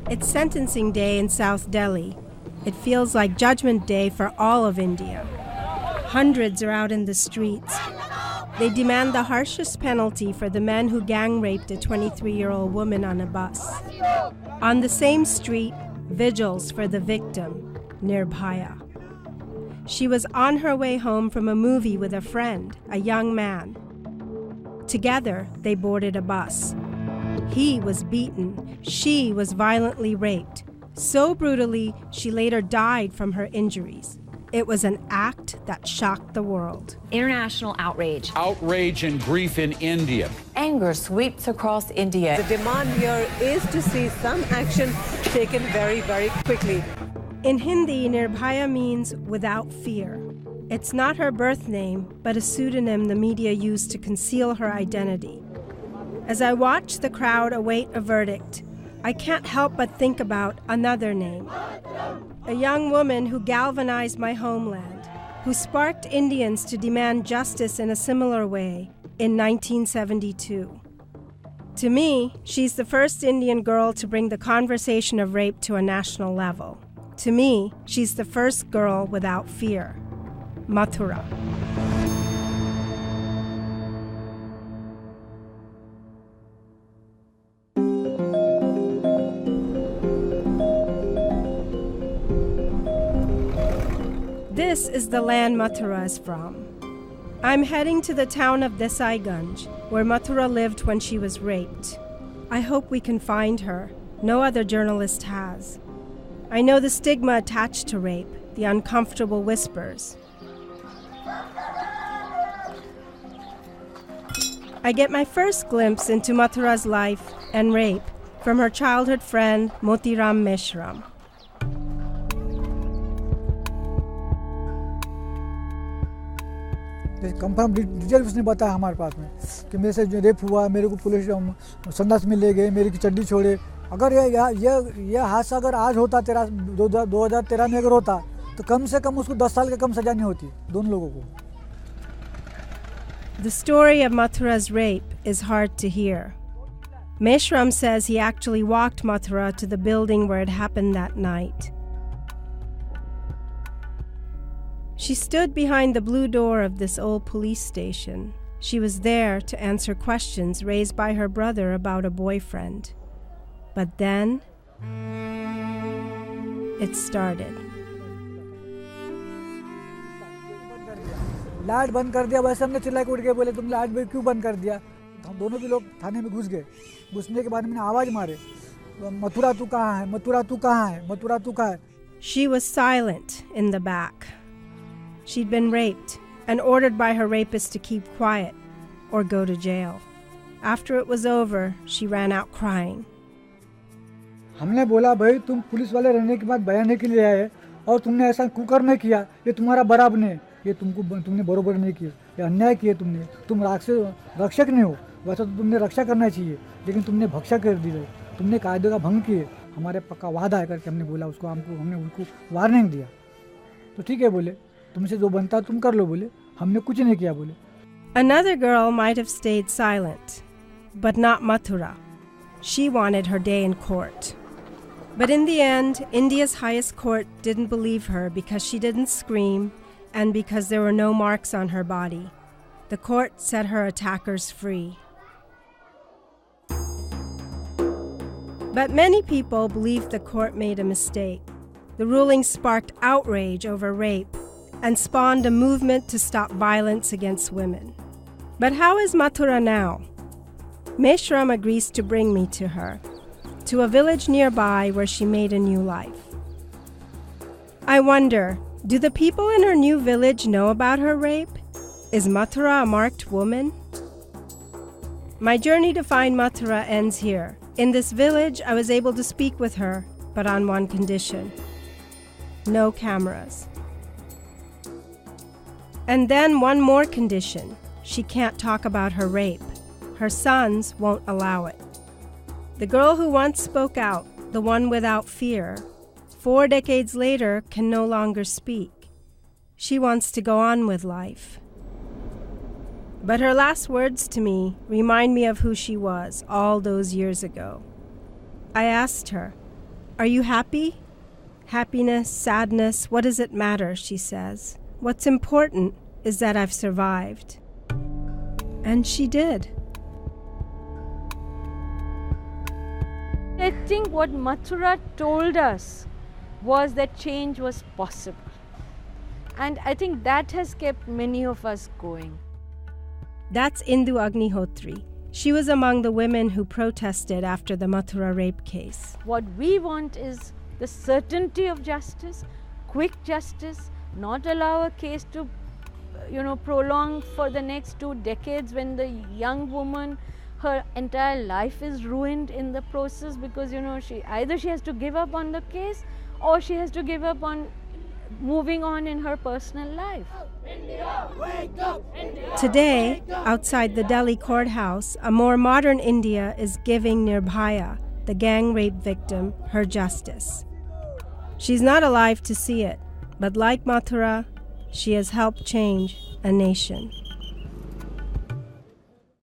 It's sentencing day in South Delhi. It feels like Judgment Day for all of India. Hundreds are out in the streets. They demand the harshest penalty for the men who gang raped a 23-year-old woman on a bus. On the same street, vigils for the victim, Nirbhaya. She was on her way home from a movie with a friend, a young man. Together, they boarded a bus. He was beaten. She was violently raped. So brutally, she later died from her injuries. It was an act that shocked the world. International outrage. Outrage and grief in India. Anger sweeps across India. The demand here is to see some action taken very, very quickly. In Hindi, Nirbhaya means without fear. It's not her birth name, but a pseudonym the media used to conceal her identity. As I watch the crowd await a verdict, I can't help but think about another name. A young woman who galvanized my homeland, who sparked Indians to demand justice in a similar way in 1972. To me, she's the first Indian girl to bring the conversation of rape to a national level. To me, she's the first girl without fear. Mathura. This is the land Mathura is from. I'm heading to the town of Desaiganj, where Mathura lived when she was raped. I hope we can find her. No other journalist has. I know the stigma attached to rape, the uncomfortable whispers. I get my first glimpse into Mathura's life and rape from her childhood friend Motiram Meshram. Confirm detail उसने बताया हमारे पास में कि मेरे से जो rape हुआ, मेरे को पुलिस संदास में ले गए, मेरी चड्डी छोड़े. अगर ये हादसा अगर आज होता 2013 में अगर होता तो कम से कम उसको 10 साल की कम सजा नहीं होती दोनों लोगों को. The story of Mathura's rape is hard to hear. Meshram says he actually walked Mathura to the building where it happened that night. She stood behind the blue door of this old police station. She was there to answer questions raised by her brother about a boyfriend. But then, it started. Light बंद कर दिया. वैसे हमने चिल्ला के उठ गए, बोले तुम लाइट क्यों बंद कर दिया. हम दोनों भी लोग थाने में घुस गए. घुसने के बाद मैंने आवाज मारे, मथुरा तू कहाँ है, मथुरा तू कहाँ है, मथुरा तू कहाँ है. She was silent in the back. She'd been raped and ordered by her rapist to keep quiet or go to jail. After it was over, she ran out crying. हमने बोला भाई तुम पुलिस वाले रहने के बाद बयान के लिए आए और तुमने ऐसा कुकर नहीं किया, ये तुम्हारा बराबर नहीं, ये तुमने बरोबर नहीं किया, ये अन्याय किया तुमने. तुम रक्षक नहीं हो, वैसे तो तुमने रक्षा करना चाहिए, लेकिन तुमने भक्षा कर दी, तुमने कायदे का भंग किए. हमारे पक्का वादा है करके हमने बोला उसको, हमने उनको वार्निंग दिया. तो ठीक है बोले, तुमसे जो बनता तुम कर लो बोले, हमने कुछ नहीं किया बोले. Another girl might have stayed silent, but not Mathura. She wanted her day in court. But in the end, India's highest court didn't believe her because she didn't scream and because there were no marks on her body. The court set her attackers free. But many people believed the court made a mistake. The ruling sparked outrage over rape and spawned a movement to stop violence against women. But how is Mathura now? Meshram agrees to bring me to her, to a village nearby where she made a new life. I wonder, do the people in her new village know about her rape? Is Mathura a marked woman? My journey to find Mathura ends here. In this village, I was able to speak with her, but on one condition: no cameras. And then one more condition: she can't talk about her rape. Her sons won't allow it. The girl who once spoke out, the one without fear, 4 decades later can no longer speak. She wants to go on with life. But her last words to me remind me of who she was all those years ago. I asked her, "Are you happy?" "Happiness, sadness, what does it matter?" she says. "What's important is that I've survived." And she did. I think what Mathura told us was that change was possible. And I think that has kept many of us going. That's Indu Agnihotri. She was among the women who protested after the Mathura rape case. What we want is the certainty of justice, quick justice, not allow a case to prolong for the next 2 decades when the young woman, her entire life is ruined in the process because she has to give up on the case or she has to give up on moving on in her personal life. India, wake up! India, today, outside the Delhi courthouse, a more modern India is giving Nirbhaya, the gang rape victim, her justice. She's not alive to see it, but like Mathura, she has helped change a nation.